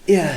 Ya,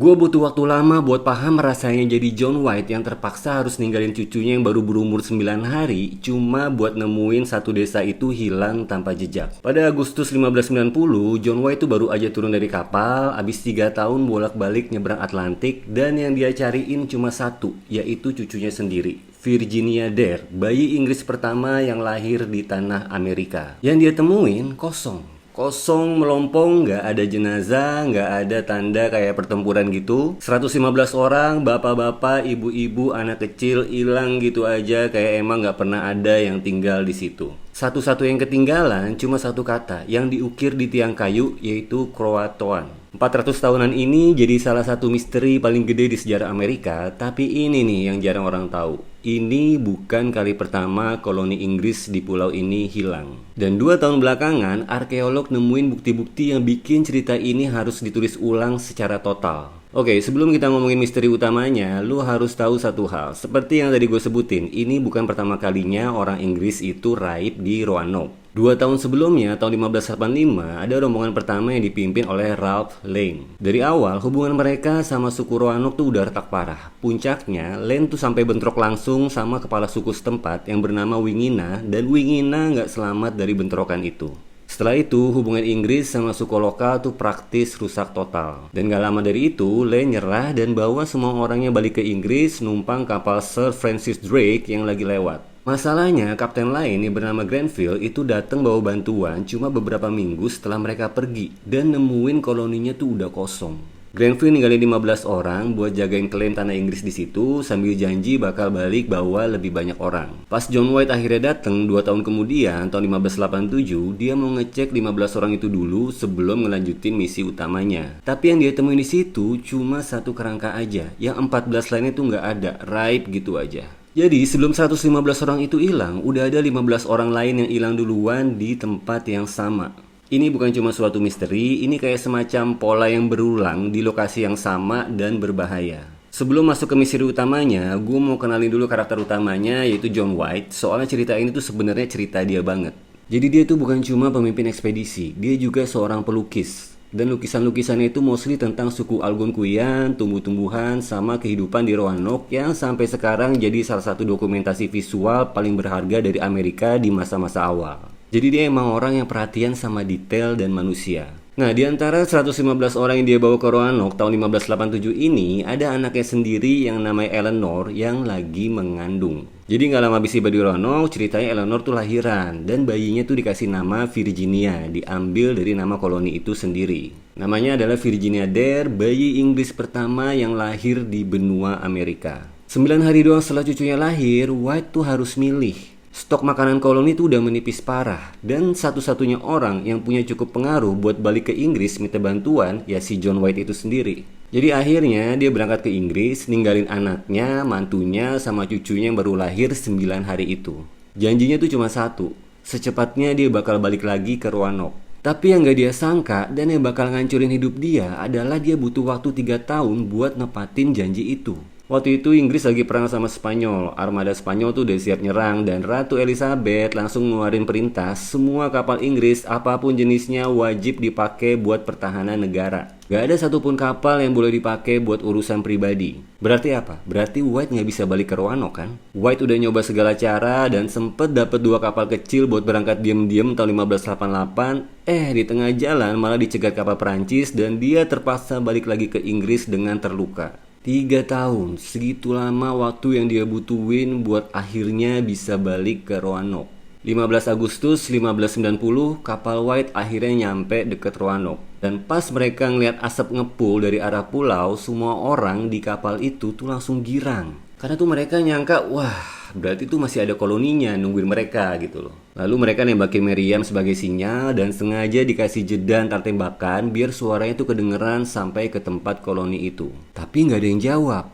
gue butuh waktu lama buat paham rasanya jadi John White yang terpaksa harus ninggalin cucunya yang baru berumur 9 hari cuma buat nemuin satu desa itu hilang tanpa jejak. Pada Agustus 1590, John White tuh baru aja turun dari kapal, abis 3 tahun bolak-balik nyebrang Atlantik, dan yang dia cariin cuma satu, yaitu cucunya sendiri. Virginia Dare, bayi Inggris pertama yang lahir di tanah Amerika. Yang dia temuin kosong. Kosong melompong, nggak ada jenazah, nggak ada tanda kayak pertempuran gitu. 115 orang, bapak-bapak, ibu-ibu, anak kecil hilang gitu aja kayak emang nggak pernah ada yang tinggal di situ. Satu-satu yang ketinggalan cuma satu kata yang diukir di tiang kayu, yaitu Croatoan. 400 tahunan ini jadi salah satu misteri paling gede di sejarah Amerika, tapi ini nih yang jarang orang tahu. Ini bukan kali pertama koloni Inggris di pulau ini hilang. Dan 2 tahun belakangan, arkeolog nemuin bukti-bukti yang bikin cerita ini harus ditulis ulang secara total. Oke, sebelum kita ngomongin misteri utamanya, lu harus tahu satu hal. Seperti yang tadi gue sebutin, ini bukan pertama kalinya orang Inggris itu raib di Roanoke. 2 tahun sebelumnya, tahun 1585, ada rombongan pertama yang dipimpin oleh Ralph Lane. Dari awal, hubungan mereka sama suku Roanoke tuh udah retak parah. Puncaknya, Lane tuh sampai bentrok langsung sama kepala suku setempat yang bernama Wingina, dan Wingina nggak selamat dari bentrokan itu. Setelah itu, hubungan Inggris sama suku lokal tuh praktis rusak total. Dan gak lama dari itu, Lane nyerah dan bawa semua orangnya balik ke Inggris numpang kapal Sir Francis Drake yang lagi lewat. Masalahnya, kapten lain yang bernama Grenville itu datang bawa bantuan cuma beberapa minggu setelah mereka pergi dan nemuin koloninya tuh udah kosong. Grenville ninggalin 15 orang buat jagain klaim tanah Inggris di situ sambil janji bakal balik bawa lebih banyak orang. Pas John White akhirnya datang 2 tahun kemudian, tahun 1587, dia mau ngecek 15 orang itu dulu sebelum ngelanjutin misi utamanya. Tapi yang dia temuin di situ cuma satu kerangka aja, yang 14 lainnya tuh nggak ada, raib gitu aja. Jadi sebelum 115 orang itu hilang, udah ada 15 orang lain yang hilang duluan di tempat yang sama. Ini bukan cuma suatu misteri, ini kayak semacam pola yang berulang di lokasi yang sama dan berbahaya. Sebelum masuk ke misteri utamanya, gue mau kenalin dulu karakter utamanya, yaitu John White. Soalnya cerita ini tuh sebenarnya cerita dia banget. Jadi dia tuh bukan cuma pemimpin ekspedisi, dia juga seorang pelukis. Dan lukisan-lukisannya itu mostly tentang suku Algonquian, tumbuh-tumbuhan, sama kehidupan di Roanoke yang sampai sekarang jadi salah satu dokumentasi visual paling berharga dari Amerika di masa-masa awal. Jadi dia emang orang yang perhatian sama detail dan manusia. Nah, di antara 115 orang yang dia bawa ke Roanoke tahun 1587 ini, ada anaknya sendiri yang namanya Eleanor yang lagi mengandung. Jadi nggak lama habis tiba di Roanoke, ceritanya Eleanor tuh lahiran dan bayinya tuh dikasih nama Virginia, diambil dari nama koloni itu sendiri. Namanya adalah Virginia Dare, bayi Inggris pertama yang lahir di benua Amerika. 9 hari doang setelah cucunya lahir, White tuh harus milih. Stok makanan koloni itu udah menipis parah, dan satu-satunya orang yang punya cukup pengaruh buat balik ke Inggris minta bantuan ya si John White itu sendiri. Jadi akhirnya dia berangkat ke Inggris, ninggalin anaknya, mantunya, sama cucunya yang baru lahir 9 hari itu. Janjinya tuh cuma satu, secepatnya dia bakal balik lagi ke Roanoke. Tapi yang gak dia sangka dan yang bakal ngancurin hidup dia adalah dia butuh waktu 3 tahun buat nepatin janji itu. Waktu itu Inggris lagi perang sama Spanyol. Armada Spanyol tuh udah siap nyerang dan Ratu Elizabeth langsung ngeluarin perintah semua kapal Inggris apapun jenisnya wajib dipakai buat pertahanan negara. Gak ada satupun kapal yang boleh dipakai buat urusan pribadi. Berarti apa? Berarti White gak bisa balik ke Roanoke kan? White udah nyoba segala cara dan sempet dapet 2 kapal kecil buat berangkat diem-diem tahun 1588. Di tengah jalan malah dicegat kapal Perancis dan dia terpaksa balik lagi ke Inggris dengan terluka. 3 tahun, segitu lama waktu yang dia butuhin buat akhirnya bisa balik ke Roanoke. 15 Agustus 1590, kapal White akhirnya nyampe deket Roanoke. Dan pas mereka ngeliat asap ngepul dari arah pulau, semua orang di kapal itu tuh langsung girang. Karena tuh mereka nyangka, wah berarti tuh masih ada koloninya nungguin mereka gitu loh. Lalu mereka nembakin meriam sebagai sinyal dan sengaja dikasih jeda antar tembakan biar suaranya tuh kedengeran sampai ke tempat koloni itu. Tapi nggak ada yang jawab.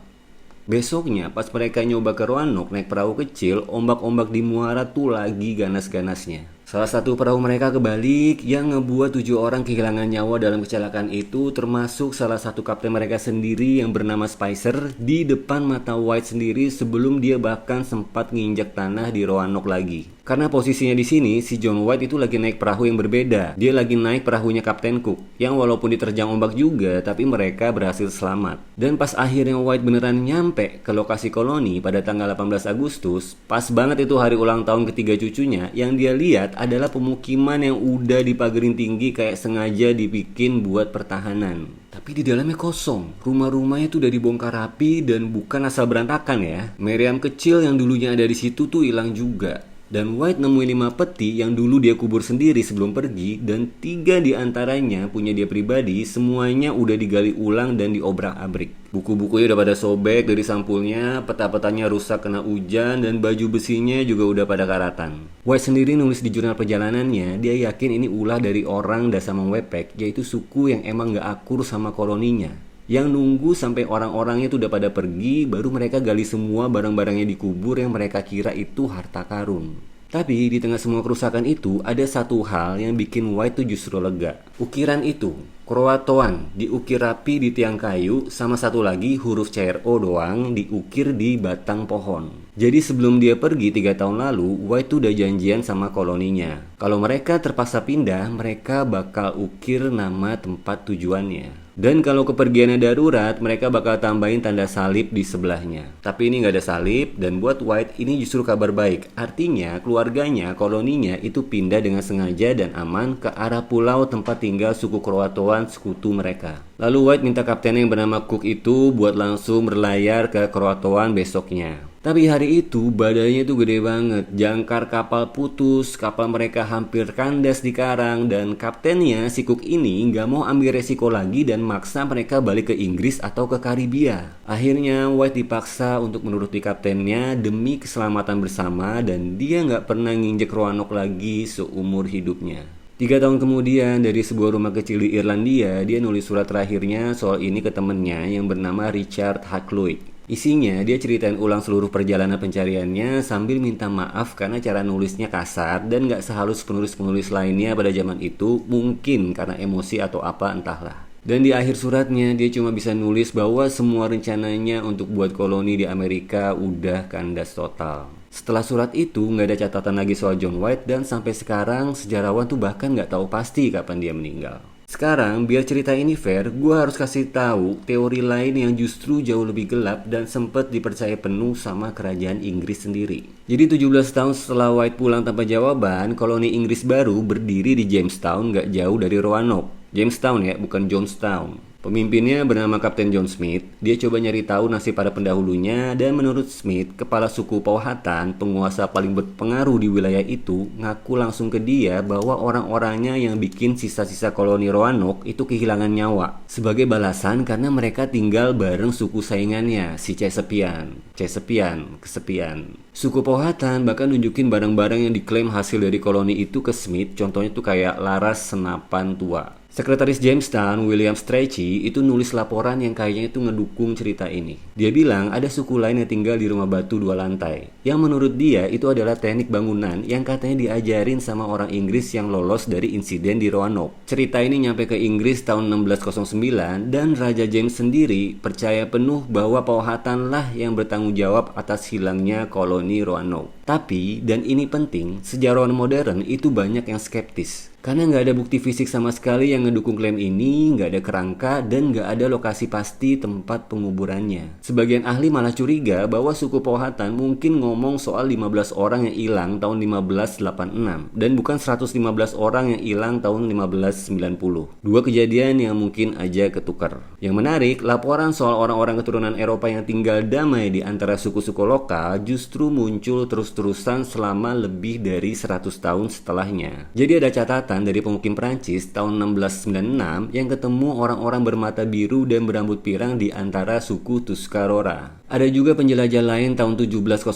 Besoknya pas mereka nyoba ke Roanoke naik perahu kecil, ombak-ombak di muara tuh lagi ganas-ganasnya. Salah satu perahu mereka kebalik yang ngebuat 7 orang kehilangan nyawa dalam kecelakaan itu, termasuk salah satu kapten mereka sendiri yang bernama Spicer di depan mata White sendiri sebelum dia bahkan sempat nginjak tanah di Roanoke lagi. Karena posisinya di sini, si John White itu lagi naik perahu yang berbeda. Dia lagi naik perahunya Kapten Cook, yang walaupun diterjang ombak juga, tapi mereka berhasil selamat. Dan pas akhirnya White beneran nyampe ke lokasi koloni pada tanggal 18 Agustus, pas banget itu hari ulang tahun ketiga cucunya, yang dia lihat adalah pemukiman yang udah dipagerin tinggi kayak sengaja dibikin buat pertahanan. Tapi di dalamnya kosong, rumah-rumahnya tuh udah dibongkar rapi dan bukan asal berantakan ya. Meriam kecil yang dulunya ada di situ tuh hilang juga. Dan White nemuin 5 peti yang dulu dia kubur sendiri sebelum pergi, dan 3 diantaranya punya dia pribadi, semuanya udah digali ulang dan diobrak-abrik. Buku-bukunya udah pada sobek dari sampulnya, peta-petanya rusak kena hujan, dan baju besinya juga udah pada karatan. White sendiri nulis di jurnal perjalanannya, dia yakin ini ulah dari orang Dasamang Wepek, yaitu suku yang emang gak akur sama koloninya. Yang nunggu sampai orang-orangnya tuh udah pada pergi, baru mereka gali semua barang-barangnya dikubur yang mereka kira itu harta karun. Tapi di tengah semua kerusakan itu, ada satu hal yang bikin White tuh justru lega. Ukiran itu, Croatoan, diukir rapi di tiang kayu, sama satu lagi huruf CRO doang diukir di batang pohon. Jadi sebelum dia pergi 3 tahun lalu, White tuh udah janjian sama koloninya. Kalau mereka terpaksa pindah, mereka bakal ukir nama tempat tujuannya. Dan kalau kepergiannya darurat, mereka bakal tambahin tanda salib di sebelahnya. Tapi ini nggak ada salib, dan buat White ini justru kabar baik. Artinya keluarganya, koloninya itu pindah dengan sengaja dan aman ke arah pulau tempat tinggal suku Croatoan sekutu mereka. Lalu White minta kapten yang bernama Cook itu buat langsung berlayar ke Croatoan besoknya. Tapi hari itu badannya tuh gede banget, jangkar kapal putus, kapal mereka hampir kandas di karang, dan kaptennya si Cook ini nggak mau ambil resiko lagi dan maksa mereka balik ke Inggris atau ke Karibia. Akhirnya White dipaksa untuk menuruti kaptennya demi keselamatan bersama, dan dia nggak pernah nginjek Roanoke lagi seumur hidupnya. 3 tahun kemudian, dari sebuah rumah kecil di Irlandia, dia nulis surat terakhirnya soal ini ke temennya yang bernama Richard Hakluyt. Isinya, dia ceritain ulang seluruh perjalanan pencariannya sambil minta maaf karena cara nulisnya kasar dan gak sehalus penulis-penulis lainnya pada zaman itu, mungkin karena emosi atau apa entahlah. Dan di akhir suratnya, dia cuma bisa nulis bahwa semua rencananya untuk buat koloni di Amerika udah kandas total. Setelah surat itu, nggak ada catatan lagi soal John White, dan sampai sekarang sejarawan tuh bahkan nggak tahu pasti kapan dia meninggal. Sekarang, biar cerita ini fair, gue harus kasih tahu teori lain yang justru jauh lebih gelap dan sempat dipercaya penuh sama kerajaan Inggris sendiri. Jadi 17 tahun setelah White pulang tanpa jawaban, koloni Inggris baru berdiri di Jamestown gak jauh dari Roanoke. Jamestown ya, bukan Johnstown. Pemimpinnya bernama Kapten John Smith. Dia coba nyari tahu nasib para pendahulunya, dan menurut Smith, kepala suku Powhatan, penguasa paling berpengaruh di wilayah itu, ngaku langsung ke dia bahwa orang-orangnya yang bikin sisa-sisa koloni Roanoke itu kehilangan nyawa. Sebagai balasan karena mereka tinggal bareng suku saingannya, si Chesapeake. Kesepian. Suku Powhatan bahkan nunjukin barang-barang yang diklaim hasil dari koloni itu ke Smith, contohnya tuh kayak laras senapan tua. Sekretaris Jamestown, William Strachey, itu nulis laporan yang kayaknya itu ngedukung cerita ini. Dia bilang ada suku lain yang tinggal di rumah batu 2 lantai. Yang menurut dia itu adalah teknik bangunan yang katanya diajarin sama orang Inggris yang lolos dari insiden di Roanoke. Cerita ini nyampe ke Inggris tahun 1609, dan Raja James sendiri percaya penuh bahwa Powhatan lah yang bertanggung jawab atas hilangnya koloni Roanoke. Tapi, dan ini penting, sejarawan modern itu banyak yang skeptis. Karena nggak ada bukti fisik sama sekali yang ngedukung klaim ini, nggak ada kerangka, dan nggak ada lokasi pasti tempat penguburannya. Sebagian ahli malah curiga bahwa suku Powhatan mungkin ngomong soal 15 orang yang hilang tahun 1586, dan bukan 115 orang yang hilang tahun 1590. Dua kejadian yang mungkin aja ketukar. Yang menarik, laporan soal orang-orang keturunan Eropa yang tinggal damai di antara suku-suku lokal justru muncul terus-terusan selama lebih dari 100 tahun setelahnya. Jadi ada catatan dari pemukim Prancis tahun 1696 yang ketemu orang-orang bermata biru dan berambut pirang di antara suku Tuscarora. Ada juga penjelajah lain tahun 1709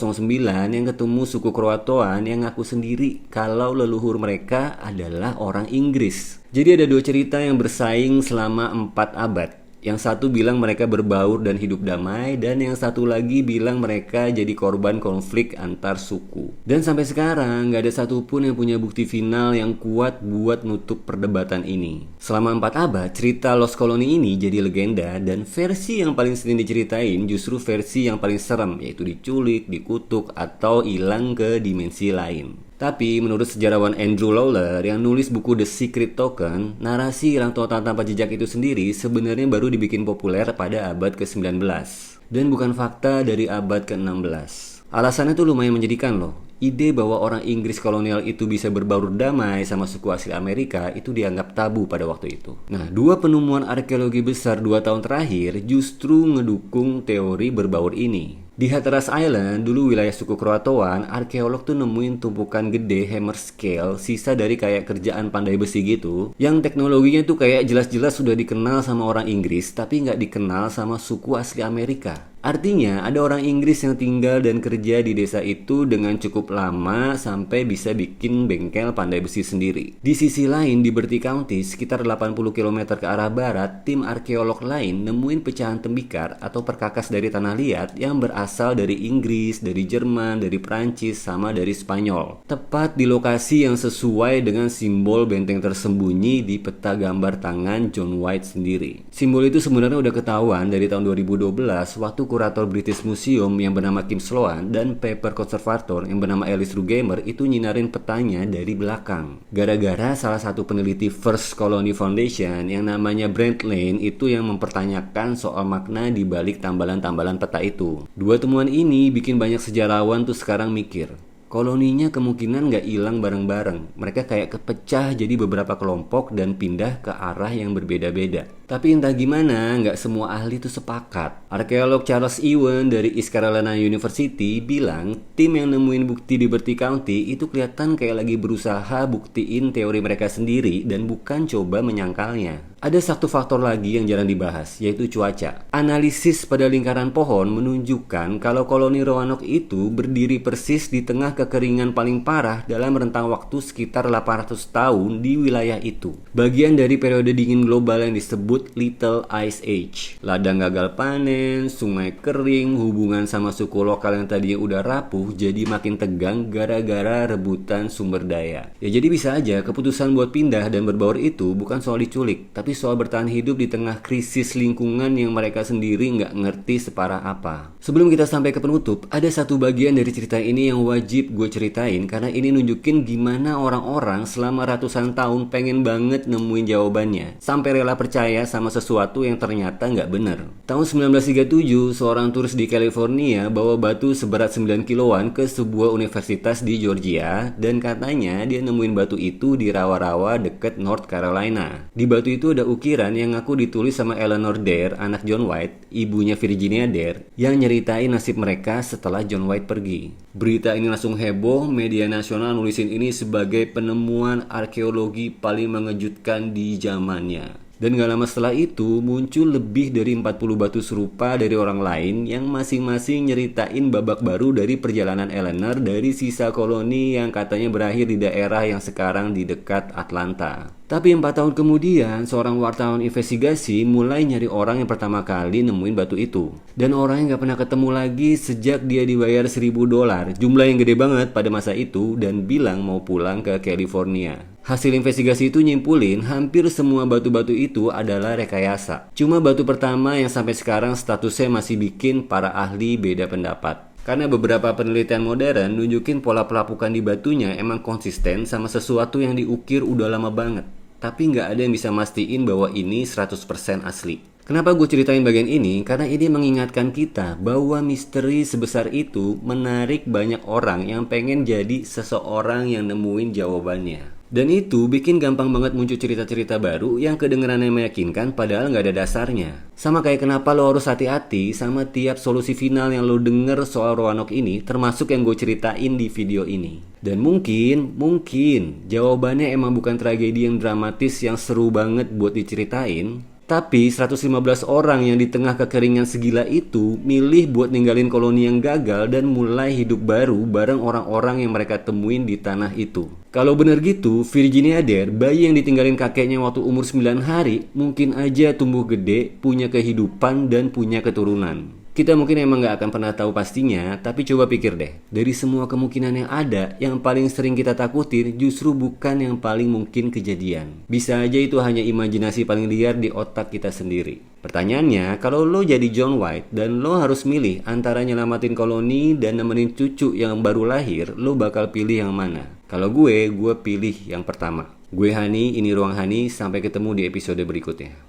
yang ketemu suku Croatoan yang ngaku sendiri kalau leluhur mereka adalah orang Inggris. Jadi ada 2 cerita yang bersaing selama 4 abad. Yang satu bilang mereka berbaur dan hidup damai, dan yang satu lagi bilang mereka jadi korban konflik antar suku. Dan sampai sekarang nggak ada satupun yang punya bukti final yang kuat buat nutup perdebatan ini. Selama 4 abad, cerita Lost Colony ini jadi legenda, dan versi yang paling sering diceritain justru versi yang paling serem, yaitu diculik, dikutuk, atau hilang ke dimensi lain. Tapi menurut sejarawan Andrew Lawler yang nulis buku The Secret Token, narasi hilang total tanpa jejak itu sendiri sebenarnya baru dibikin populer pada abad ke-19 dan bukan fakta dari abad ke-16. Alasannya tuh lumayan menjadikan loh. Ide bahwa orang Inggris kolonial itu bisa berbaur damai sama suku asli Amerika itu dianggap tabu pada waktu itu. Nah, 2 penemuan arkeologi besar 2 tahun terakhir justru ngedukung teori berbaur ini. Di Hatteras Island, dulu wilayah suku Kroatoan, arkeolog tuh nemuin tumpukan gede hammer scale, sisa dari kayak kerjaan pandai besi gitu, yang teknologinya tuh kayak jelas-jelas sudah dikenal sama orang Inggris, tapi nggak dikenal sama suku asli Amerika. Artinya, ada orang Inggris yang tinggal dan kerja di desa itu dengan cukup lama sampai bisa bikin bengkel pandai besi sendiri. Di sisi lain, di Bertie County, sekitar 80 km ke arah barat, tim arkeolog lain nemuin pecahan tembikar atau perkakas dari tanah liat yang berasal dari Inggris, dari Jerman, dari Prancis, sama dari Spanyol. Tepat di lokasi yang sesuai dengan simbol benteng tersembunyi di peta gambar tangan John White sendiri. Simbol itu sebenarnya udah ketahuan dari tahun 2012 waktu kurator British Museum yang bernama Kim Sloan dan paper conservator yang bernama Alice Rugemer itu nyinarin petanya dari belakang. Gara-gara salah satu peneliti First Colony Foundation yang namanya Brent Lane itu yang mempertanyakan soal makna di balik tambalan-tambalan peta itu. 2 temuan ini bikin banyak sejarawan tuh sekarang mikir, koloninya kemungkinan nggak hilang bareng-bareng. Mereka kayak kepecah jadi beberapa kelompok dan pindah ke arah yang berbeda-beda. Tapi entah gimana, nggak semua ahli tuh sepakat. Arkeolog Charles Ewan dari East Carolina University bilang tim yang nemuin bukti di Bertie County itu kelihatan kayak lagi berusaha buktiin teori mereka sendiri dan bukan coba menyangkalnya. Ada satu faktor lagi yang jarang dibahas, yaitu cuaca. Analisis pada lingkaran pohon menunjukkan kalau koloni Roanoke itu berdiri persis di tengah kekeringan paling parah dalam rentang waktu sekitar 800 tahun di wilayah itu. Bagian dari periode dingin global yang disebut Little Ice Age. Ladang gagal panen, sungai kering, hubungan sama suku lokal yang tadinya udah rapuh jadi makin tegang gara-gara rebutan sumber daya. Ya jadi bisa aja keputusan buat pindah dan berbaur itu bukan soal diculik, tapi soal bertahan hidup di tengah krisis lingkungan yang mereka sendiri nggak ngerti separah apa. Sebelum kita sampai ke penutup, ada satu bagian dari cerita ini yang wajib gue ceritain karena ini nunjukin gimana orang-orang selama ratusan tahun pengen banget nemuin jawabannya sampai rela percaya sama sesuatu yang ternyata nggak bener. Tahun 1937, seorang turis di California bawa batu seberat 9 kiloan ke sebuah universitas di Georgia dan katanya dia nemuin batu itu di rawa-rawa deket North Carolina. Di batu itu ada ukiran yang ngaku ditulis sama Eleanor Dare, anak John White, ibunya Virginia Dare, yang nyeritain nasib mereka setelah John White pergi. Berita ini langsung heboh, media nasional nulisin ini sebagai penemuan arkeologi paling mengejutkan di zamannya. Dan gak lama setelah itu muncul lebih dari 40 batu serupa dari orang lain yang masing-masing nyeritain babak baru dari perjalanan Eleanor dari sisa koloni yang katanya berakhir di daerah yang sekarang di dekat Atlanta. Tapi 4 tahun kemudian, seorang wartawan investigasi mulai nyari orang yang pertama kali nemuin batu itu. Dan orang yang gak pernah ketemu lagi sejak dia dibayar $1.000, jumlah yang gede banget pada masa itu, dan bilang mau pulang ke California. Hasil investigasi itu nyimpulin hampir semua batu-batu itu adalah rekayasa. Cuma batu pertama yang sampai sekarang statusnya masih bikin para ahli beda pendapat. Karena beberapa penelitian modern nunjukin pola pelapukan di batunya emang konsisten sama sesuatu yang diukir udah lama banget. Tapi nggak ada yang bisa mastiin bahwa ini 100% asli. Kenapa gue ceritain bagian ini? Karena ini mengingatkan kita bahwa misteri sebesar itu menarik banyak orang yang pengen jadi seseorang yang nemuin jawabannya. Dan itu bikin gampang banget muncul cerita-cerita baru yang kedengerannya meyakinkan padahal nggak ada dasarnya. Sama kayak kenapa lo harus hati-hati sama tiap solusi final yang lo denger soal Roanoke ini, termasuk yang gue ceritain di video ini. Dan mungkin jawabannya emang bukan tragedi yang dramatis yang seru banget buat diceritain, Tapi 115 orang yang di tengah kekeringan segila itu milih buat ninggalin koloni yang gagal dan mulai hidup baru bareng orang-orang yang mereka temuin di tanah itu. Kalau bener gitu, Virginia Dare, bayi yang ditinggalin kakeknya waktu umur 9 hari, mungkin aja tumbuh gede, punya kehidupan dan punya keturunan. Kita mungkin emang gak akan pernah tahu pastinya, tapi coba pikir deh. Dari semua kemungkinan yang ada, yang paling sering kita takutin justru bukan yang paling mungkin kejadian. Bisa aja itu hanya imajinasi paling liar di otak kita sendiri. Pertanyaannya, kalau lo jadi John White dan lo harus milih antara nyelamatin koloni dan nemenin cucu yang baru lahir, lo bakal pilih yang mana? Kalau gue pilih yang pertama. Gue Hani, ini Ruang Hani, sampai ketemu di episode berikutnya.